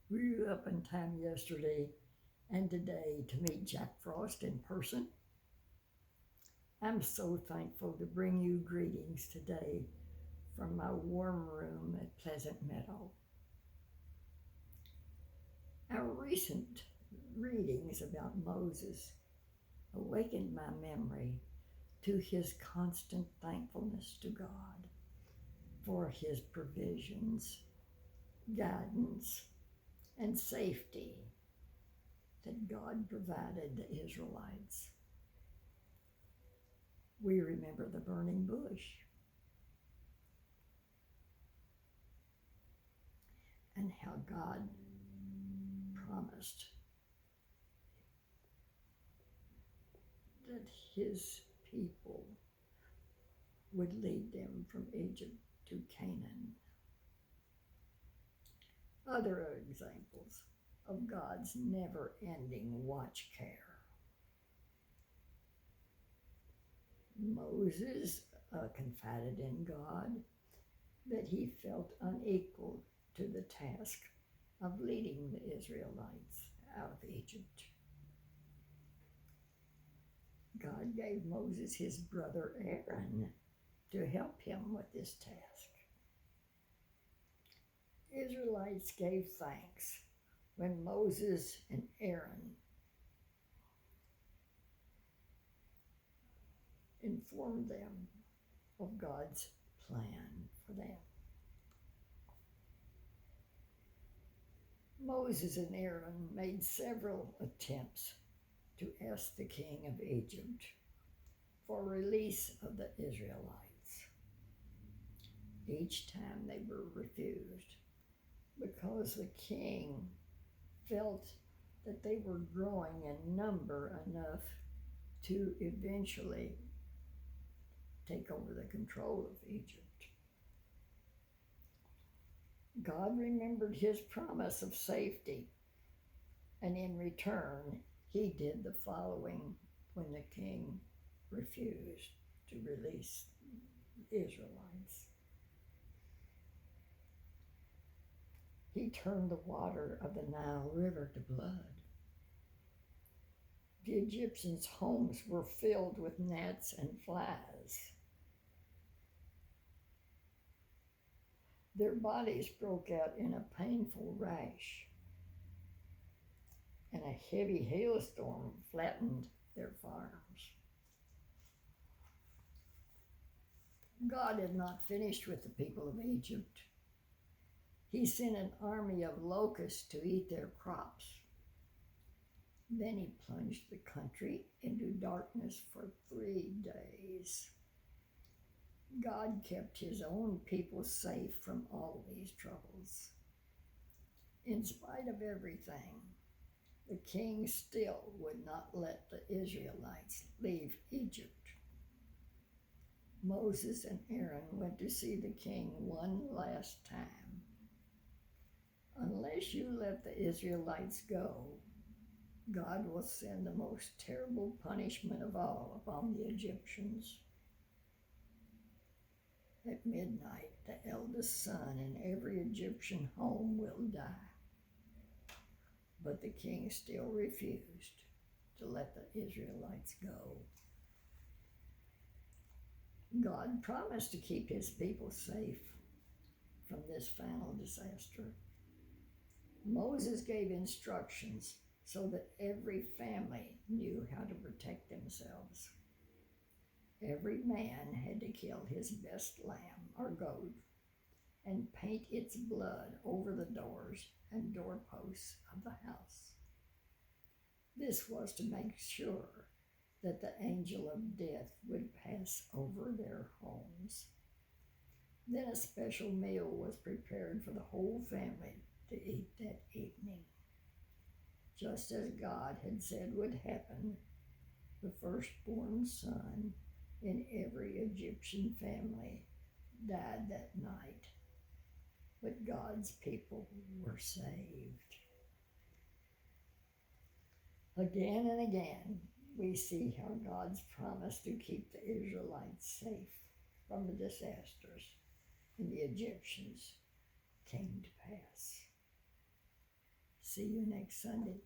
We were up in time yesterday and today to meet Jack Frost in person. I'm so thankful to bring you greetings today from my warm room at Pleasant Meadow. Our recent readings about Moses awakened my memory to his constant thankfulness to God for his provisions, guidance, and safety that God provided the Israelites. We remember the burning bush and how God promised that his people would lead them from Egypt to Canaan. Other examples of God's never-ending watch care. Moses confided in God that he felt unequal to the task of leading the Israelites out of Egypt. God gave Moses his brother Aaron to help him with this task. Israelites gave thanks when Moses and Aaron informed them of God's plan for them. Moses and Aaron made several attempts to ask the king of Egypt for release of the Israelites. Each time they were refused because the king felt that they were growing in number enough to eventually take over the control of Egypt. God remembered his promise of safety, and in return, he did the following when the king refused to release the Israelites. He turned the water of the Nile River to blood. The Egyptians' homes were filled with gnats and flies. Their bodies broke out in a painful rash, and a heavy hailstorm flattened their farms. God had not finished with the people of Egypt. He sent an army of locusts to eat their crops. Then he plunged the country into darkness for 3 days. God kept his own people safe from all these troubles. In spite of everything, the king still would not let the Israelites leave Egypt. Moses and Aaron went to see the king one last time. Unless you let the Israelites go, God will send the most terrible punishment of all upon the Egyptians. At midnight, the eldest son in every Egyptian home will die. But the king still refused to let the Israelites go. God promised to keep his people safe from this final disaster. Moses gave instructions so that every family knew how to protect themselves. Every man had to kill his best lamb or goat and paint its blood over the doors and doorposts of the house. This was to make sure that the angel of death would pass over their homes. Then a special meal was prepared for the whole family to eat that evening. Just as God had said would happen, the firstborn son in every Egyptian family died that night, but God's people were saved. Again and again, we see how God's promise to keep the Israelites safe from the disasters and the Egyptians came to pass. See you next Sunday.